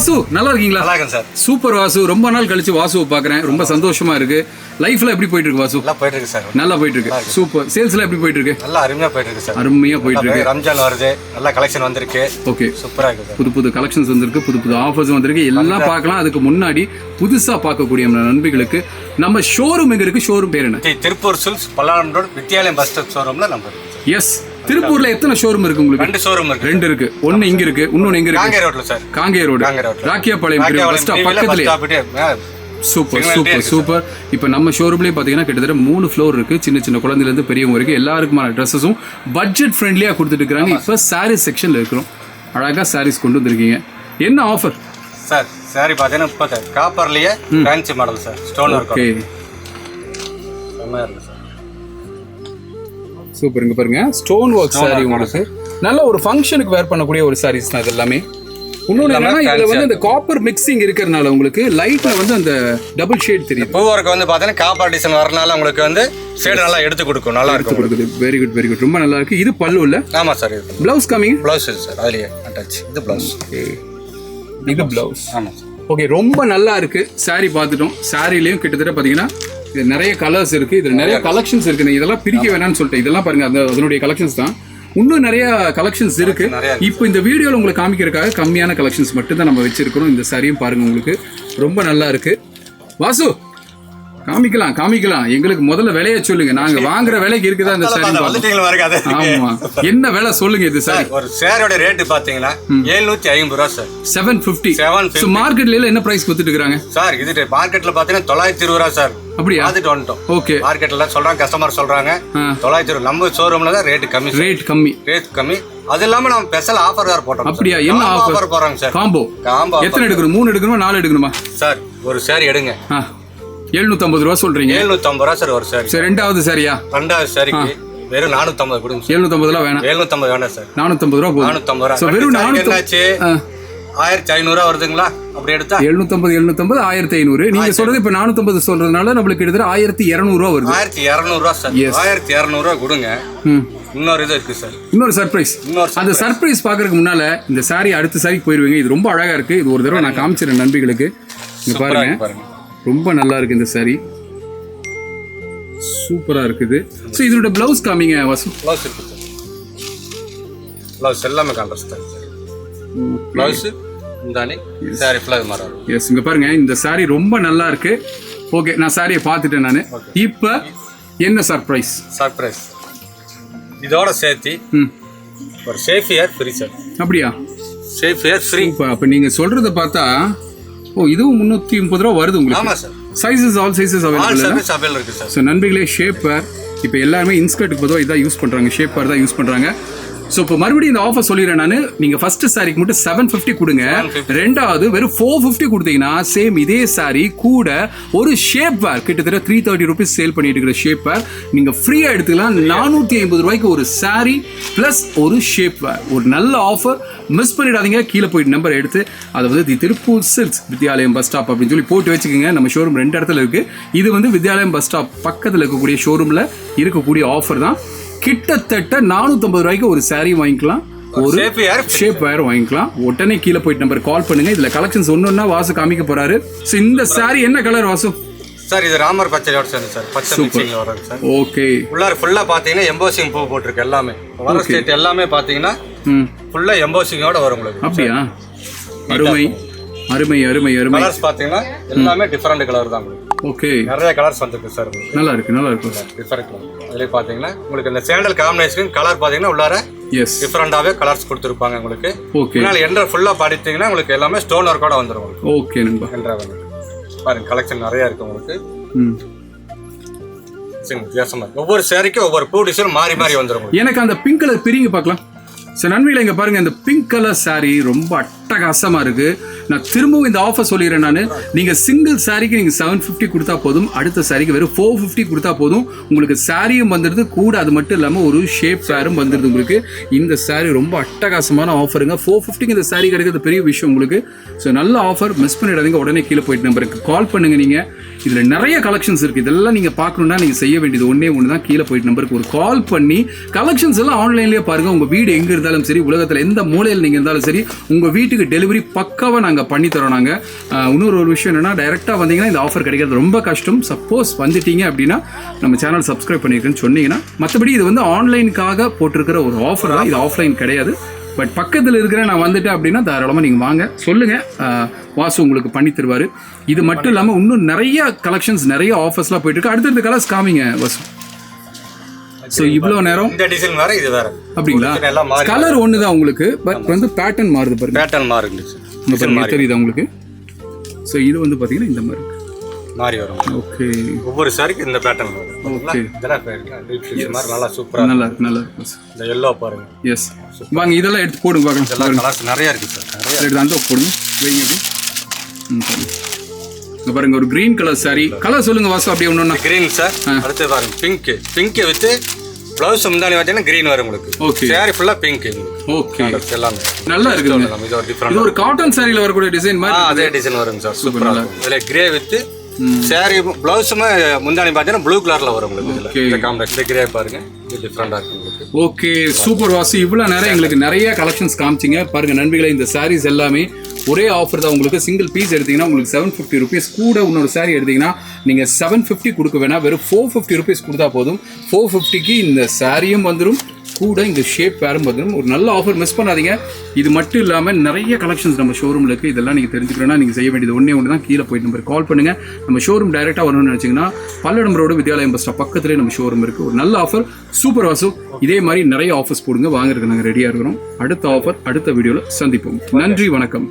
வாசு நல்லா இருக்கீங்களா? நல்லா இருக்கேன் சார். சூப்பர் வாசு, ரொம்ப நாள் கழிச்சு வாசுவை பார்க்குறேன், ரொம்ப சந்தோஷமா இருக்கு. லைஃப்ல எப்படி போயிட்டு இருக்கு வாசு? நல்லா போயிட்டு இருக்கு சார். நல்லா போயிட்டு இருக்கு. சூப்பர். சேல்ஸ்ல எப்படி போயிட்டு இருக்கு? நல்லா அருமையா போயிட்டு இருக்கு சார். அருமையா போயிட்டு இருக்கு. ரம்ஜான் வருது, நல்ல கலெக்ஷன் வந்திருக்கு. ஓகே, சூப்பரா இருக்கு சார். புது புது கலெக்ஷன்ஸ் வந்திருக்கு, புது புது ஆஃபர்ஸ் வந்திருக்கு, எல்லாம் பார்க்கலாம். அதுக்கு முன்னாடி புதுசா பார்க்கக்கூடிய நம்ம நண்பர்களுக்கு நம்ம ஷோரூம் எங்க இருக்கு? ஷோரூம் பேர் என்ன? Tiruppur silks Pallavaram road Vidyalayam bus stop ஷோரூம்ல நம்ம. எஸ், திருப்பூர்ல எத்தனை ஷோரூம் இருக்கு உங்களுக்கு? 2 ஷோரூம் இருக்கு. 2 இருக்கு. ஒன்னு இங்க இருக்கு, இன்னொன்னு எங்க இருக்கு? காங்கேய ரோட்ல சார். காங்கேய ரோடு, ராக்கியாபாளையம் பஸ் ஸ்டாப் பக்கத்துலயே. Super super super. இப்போ நம்ம ஷோரூம்லேயே பார்த்தீங்கன்னா கிட்டத்தட்ட 3 ஃப்ளோர் இருக்கு. சின்ன சின்ன குழந்தைலேருந்து பெரியவங்க வரைக்கும் எல்லாருக்குமான ட்ரெஸ்ஸஸும் பட்ஜெட் ஃப்ரெண்ட்லியாக கொடுத்துட்டு இருக்காங்க. இப்போ சாரீஸ் செக்ஷனில் இருக்கிறோம். அழகாக சாரீஸ் கொண்டு வந்திருக்கீங்க. என்ன ஆஃபர் சார்? சாரி பார்த்தீங்கன்னா இப்போ காப்பர்லேயே fancy model sir, stone work. Okay, செம்மையா இருக்கு சார். சூப்பர். இங்கே பாருங்க, ஸ்டோன் ஒர்க் சாரி உங்களுக்கு நல்ல ஒரு ஃபங்க்ஷனுக்கு வேர் பண்ணக்கூடிய ஒரு சாரீஸ் தான் இது எல்லாமே. இன்னொன்று என்னன்னா இதுல வந்து அந்த காப்பர் மிக்சிங் இருக்கிறதுனால உங்களுக்கு லைட்ல வந்து அந்த டபுள் ஷேட் தெரியும். பூ ஒர்க் வந்து பார்த்தீங்கன்னா காப்பர் டிசைன் வரனால உங்களுக்கு வந்து ஷேட் நல்லா எடுத்து கொடுக்கும். நல்லா எடுத்து கொடுக்குது. வெரி குட் வெரி குட், ரொம்ப நல்லா இருக்கு. இது பல்லு இல்ல? ஆமா சார். இது ப்ளவுஸ் கமிங். ப்ளவுஸ் சார் அதுலயே அட்டாச். இது ப்ளவுஸ். இது ப்ளவுஸ். ஆமா சார். ஓகே, ரொம்ப நல்லா இருக்கு. சாரி பார்த்துட்டோம். சாரிலையும் கிட்டத்தட்ட பார்த்தீங்கன்னா இது நிறைய கலர்ஸ் இருக்கு, இதுல நிறைய கலெக்ஷன்ஸ் இருக்கு. இதெல்லாம் பிரிக்க வேணாம்னு சொல்லிட்டு இதெல்லாம் பாருங்க, அதனுடைய கலெக்ஷன்ஸ் தான். இன்னும் நிறைய கலெக்ஷன்ஸ் இருக்கு. இப்போ இந்த வீடியோவில் உங்களுக்கு காமிக்கிறதுக்காக கம்மியான கலெக்ஷன்ஸ் மட்டும் தான் நம்ம வச்சிருக்கிறோம். இந்த சாரியும் பாருங்க, உங்களுக்கு ரொம்ப நல்லா இருக்கு. வாசு, காமிக்கலாம் காமிக்கலாம். எங்களுக்கு முதல்ல விலையை சொல்லுங்க, நாங்க வாங்குற விலைக்கு இருக்குதா இந்த சாரி? ஆமா, என்ன விலை சொல்லுங்க இது சாரி? ஒரு சாரியோட ரேட் பாத்தீங்கன்னா 750 ரூபாய் சார். 750. மார்க்கெட்ல என்ன பிரைஸ் கொடுத்துட்டு இருக்காங்க சார்? இது மார்க்கெட்ல பாத்தீங்கன்னா 920 ரூபாய் சார். அப்படியா? பாத்துட்டு வந்துட்டோம். ஓகே, மார்க்கெட்ல சொல்றாங்க, கஸ்டமர் சொல்றாங்க 920. நம்ம ஷோரூம்ல தான் ரேட் கம்மி. ரேட் கம்மி. அது இல்லாம நம்ம ஸ்பெஷல் ஆஃபர் வேற போட்டோம். அப்படியா? என்ன ஆஃபர் போறாங்க சார்? காம்போ. எத்தனை எடுக்கணும்? 3 எடுக்கணுமா 4 எடுக்கணுமா சார்? ஒரு சாரி எடுங்க. 750 ரூபா சொல்றீங்க. 750 ரூபா சார் ஒரு சாரி. சரி, ரெண்டாவது சாரியா? ரெண்டாவது சாரிக்கு வெறும் 450 கொடுங்க. 750 வேணாம். 750 வேணாம் சார். 450 ரூபா போதும். 450 ரூபா. சோ வெறும் 400 என்னாச்சு? 1500 ரூபா வருதுங்களா? அப்படி எடுத்தா 750 1500. நீங்க சொல்றது இப்ப 450 சொல்றதுனால நம்மளுக்கு கிட்டத்தட்ட 1200 ரூபா வருது. 1200 ரூபா சார். 1200 ரூபா கொடுங்க. இன்னொரு இது இருக்கு சார், இன்னொரு சர்ப்ரைஸ். அந்த சர்ப்ரைஸ் பாக்குறதுக்கு முன்னால இந்த சாரி அடுத்த சாரிக்கு போயிருவீங்க. இது ரொம்ப அழகா இருக்கு. இது ஒரு தடவை நான் காமிச்சிடுறேன் நண்பிகளுக்கு. இங்க பாருங்க, ரொம்ப நல்லா இருக்கு இந்த சாரி. சூப்பரா இருக்குது. சோ இதோட பிளவுஸ் காமிங்க வாசு. பிளவுஸ் இருக்கு சார். பிளவுஸ் எல்லாமே கான்ட்ராஸ்ட் தான் சார். பிளவுஸ் இந்தானே சாரி ஃப்ளவர் மாடல். எஸ், இங்க பாருங்க, இந்த சாரி ரொம்ப நல்லா இருக்கு. ஓகே, நான் சாரியை பார்த்துட்டேன் நானு. இப்போ என்ன சர்ப்ரைஸ்? சர்ப்ரைஸ் இதோட சேர்த்து ஒரு சேஃப் ஏர் ஃப்ரீ சார். அப்படியா? சேஃப் ஏர் ஃப்ரீ. அப்ப நீங்க சொல்றத பார்த்தா இதுவும் 330 ரூபா வருது உங்களுக்கு. ஆமா sir. Sizes all sizes available இருக்கு சார். ஸோ நண்பர்களே, ஷேப்பர் இப்போ எல்லாருமே இன்ஸ்கர்ட்டுக்கு பொதுவாக இதான் யூஸ் பண்றாங்க, ஷேப்பர் தான் யூஸ் பண்றாங்க. ஸோ இப்போ மறுபடியும் இந்த ஆஃபர் சொல்லிடுறேன் நான். நீங்கள் ஃபர்ஸ்ட் சாரிக்கு மட்டும் 750 கொடுங்க. ரெண்டாவது வெறும் 450 கொடுத்தீங்கன்னா சேம் இதே சாரி கூட ஒரு ஷேப் வேர் கிட்டத்தட்ட 330 ருபீஸ் சேல் பண்ணிட்டு இருக்கிற ஷேப் வேர் நீங்கள் ஃப்ரீயாக எடுத்துக்கலாம். 450 ரூபாய்க்கு ஒரு சாரி ப்ளஸ் ஒரு ஷேப் வேர். ஒரு நல்ல ஆஃபர், மிஸ் பண்ணிடாதீங்க. கீழே போயிட்டு நம்பர் எடுத்து அதை வந்து Tiruppur silks Vidyalayam bus stop அப்படின்னு சொல்லி போட்டு வச்சுக்கோங்க. நம்ம ஷோரூம் 2 இடத்துல இருக்கு. இது வந்து வித்யாலயம் பஸ் ஸ்டாப் பக்கத்தில் இருக்கக்கூடிய ஷோரூமில் இருக்கக்கூடிய ஆஃபர் தான். கிட்டத்தட்ட 450 ரூபாய்க்கு ஒரு சாரி வாங்கிக்கலாம், ஒரு ஷேப் வேர் வாங்கிக்கலாம். உடனே கீழே போயிட்டு நம்பர் கால் பண்ணுங்க. இதுல கலெக்ஷன்ஸ் ஒன்னொன்னா வாசு காமிக்க போறாரு. ஸோ இந்த சாரி என்ன கலர் வாசு? சார் இது ராமர் பச்சையோட சேர்ந்து சார். பச்சை மிக்சிங் வரும் சார். ஓகே, உள்ளார ஃபுல்லா பாத்தீங்கன்னா எம்போசிங் பூ போட்டுருக்கு. எல்லாமே வர ஸ்டேட் எல்லாமே பாத்தீங்கன்னா ஃபுல்லா எம்போசிங்கோட வரும் உங்களுக்கு. அப்படியா? அருமை அருமை அருமை அருமை. கலர்ஸ் பாத்தீங்கன்னா எல்லாமே டிஃபரெண்ட் கலர் தான் உங்களுக்கு. ஓகே, நிறைய கலர்ஸ் வந்துருக்கு சார். நல்லா இருக்கு, நல்லா இருக்கு. Different colour. அதுல பாத்தீங்கன்னா உங்களுக்கு இந்த சாண்டல் காம்பினேஷன் கலர் பாத்தீங்கன்னா உள்ளார டிஃபரெண்டாவே கலர்ஸ் கொடுத்துருப்பாங்க உங்களுக்கு. ஓகே, இதனால என்ற ஃபுல்லா பாடிட்டீங்கன்னா உங்களுக்கு எல்லாமே ஸ்டோன் ஒர்க்கோட வந்துரும் உங்களுக்கு. ஓகே நண்பா. என்ற பாருங்க, கலெக்ஷன் நிறைய இருக்கு உங்களுக்கு. வித்தியாசமா ஒவ்வொரு சாரிக்கும் ஒவ்வொரு பூ டிசைன் மாறி மாறி வந்துரும். எனக்கு அந்த பிங்க் கலர் பிரிங்க பார்க்கலாம். சார் நண்பர்களே, இங்கே பாருங்க, இந்த பிங்க் கலர் சாரி ரொம்ப அட்டகாசமாக இருக்கு. நான் திரும்பவும் இந்த ஆஃபர் சொல்லிடுறேன் நான். நீங்கள் சிங்கிள் சாரிக்கு நீங்கள் 750 கொடுத்தா போதும். அடுத்த சாரிக்கு வெறும் 450 கொடுத்தா போதும். உங்களுக்கு சாரியும் வந்துடுது கூட. அது மட்டும் இல்லாமல் ஒரு ஷேப் சாரும் வந்துடுது உங்களுக்கு. இந்த சாரி ரொம்ப அட்டகாசமான ஆஃபருங்க. 450க்கு இந்த சாரி கிடைக்கிறது பெரிய விஷயம் உங்களுக்கு. ஸோ நல்ல ஆஃபர், மிஸ் பண்ணிடாதீங்க. உடனே கீழே போயிட்டு நம்பருக்கு கால் பண்ணுங்க. நீங்கள் இதில் நிறைய கலெக்ஷன்ஸ் இருக்குது. இதெல்லாம் நீங்கள் பார்க்கணுன்னா நீங்கள் செய்ய வேண்டியது ஒன்று தான். கீழே போயிட்டு நம்பருக்கு ஒரு கால் பண்ணி கலெக்ஷன்ஸ் எல்லாம் ஆன்லைன்லேயே பாருங்கள். உங்கள் வீடு எங்கே இருந்தாலும் சரி, உலகத்தில் எந்த மூலையில் நீங்கள் இருந்தாலும் சரி, உங்கள் வீட்டுக்கு வீட்டுக்கு டெலிவரி பக்காவாக நாங்கள் பண்ணித்தரோம். நாங்கள் இன்னொரு ஒரு விஷயம் என்னென்னா, டைரெக்டாக வந்தீங்கன்னா இந்த ஆஃபர் கிடைக்கிறது ரொம்ப கஷ்டம். சப்போஸ் வந்துட்டீங்க அப்படின்னா நம்ம சேனல் சப்ஸ்கிரைப் பண்ணியிருக்குன்னு சொன்னீங்கன்னா, மற்றபடி இது வந்து ஆன்லைனுக்காக போட்டிருக்கிற ஒரு ஆஃபர் தான், இது ஆஃப்லைன் கிடையாது. பட் பக்கத்தில் இருக்கிற நான் வந்துட்டேன் அப்படின்னா தாராளமாக நீங்கள் வாங்க, சொல்லுங்கள், வாசு உங்களுக்கு பண்ணி தருவார். இது மட்டும் இல்லாமல் இன்னும் நிறைய கலெக்ஷன்ஸ், நிறைய ஆஃபர்ஸ்லாம் போயிட்டு இருக்கு. அடுத்தடுத்த கலர்ஸ் காமிங்க வாசு. ஸோ இவ்வளோ நேரம் இந்த டிசைன் வேற, இது வேற. அப்படிங்களா? எல்லாம் மாறி கலர் ஒன்று தான் உங்களுக்கு, பட் வந்து பேட்டர்ன் மாறுது பாருங்க. பேட்டர்ன் மாறுங்க சார். இந்த பாருங்க தெரியுதா உங்களுக்கு? ஸோ இது வந்து பார்த்தீங்கன்னா இந்த மாதிரி மாறி வரும். ஓகே, ஒவ்வொரு சாரிக்கு இந்த பேட்டர்ன் வரும். ஓகே, இதெல்லாம் மாதிரி நல்லா சூப்பரா நல்லா இருக்கு, நல்லா இருக்கு. இந்த எல்லோ பாருங்க. எஸ், வாங்க இதெல்லாம் எடுத்து போடுங்க பார்க்கலாம். இதெல்லாம் கலர்ஸ் நிறைய இருக்கு சார். நிறைய எடுத்து அந்த போடுங்க, வைங்க அப்படி. பாருங்க, இங்க பாருங்க ஒரு கிரீன் கலர் சாரி. கலர் சொல்லுங்க வாசு, அப்படியே ஒன்று கிரீன் சார். அடுத்து பாருங்க பிங்க். பிங்க் வித் ப்ளவுஸ் முந்தானி பார்த்தீங்கன்னா கிரீன் வரும் உங்களுக்கு. ஓகே, சாரி ஃபுல்லா பிங்க். ஓகே, எல்லாமே நல்லா இருக்கு. இது ஒரு டிஃபரண்ட், இது ஒரு காட்டன் சாரியில வரக்கூடிய டிசைன் மாதிரி. அதே டிசைன் வருங்க சார். சூப்பரா இருக்கும். இதுல கிரே வித் சாரி ப்ளவுஸுமே முந்தானி பார்த்தீங்கன்னா ப்ளூ கலர்ல வரும் உங்களுக்கு. இந்த காம்பினேஷன் கிரே பாருங்க, இது டிஃபரெண்டா இருக்கு உங்களுக்கு. ஓகே, சூப்பர் வாசி. இவ்வளோ நேரம் எங்களுக்கு நிறைய கலெக்ஷன்ஸ் காமிச்சிங்க பாருங்க நண்பிகளை. இந்த சாரீஸ் எல்லாமே ஒரே ஆஃபர் தான் உங்களுக்கு. சிங்கிள் பீஸ் எடுத்தீங்கன்னா உங்களுக்கு 750 rupees, கூட இன்னொரு சாரீ எடுத்தீங்கன்னா நீங்கள் 750 கொடுக்க வேணாம், வெறும் 450 rupees கொடுத்தா போதும். 450க்கு இந்த சாரியும் வந்துடும், கூட இந்த ஷேப் பேரும் வந்துடும். ஒரு நல்ல ஆஃபர், மிஸ் பண்ணாதீங்க. இது மட்டும் இல்லாமல் நிறைய கலெக்ஷன்ஸ் நம்ம ஷோரூமில் இருக்குது. இதெல்லாம் நீங்கள் தெரிஞ்சுக்கணும்னா நீங்கள் செய்ய வேண்டியது ஒன்று தான், கீழே போயிட்டு நம்பர் கால் பண்ணுங்கள். நம்ம ஷோரூம் டைரெக்டாக வரணும்னு நினச்சிங்கன்னா Palladam road Vidyalayam bus stop பக்கத்துலேயே நம்ம ஷோரூம் இருக்குது. ஒரு நல்ல ஆஃபர், சூப்பர் வாசு. இதே மாதிரி நிறைய ஆஃபர்ஸ் போடுங்க, வாங்குறதுக்கு நாங்கள் ரெடியாக இருக்கிறோம். அடுத்த ஆஃபர் அடுத்த வீடியோவில் சந்திப்போம். நன்றி, வணக்கம்.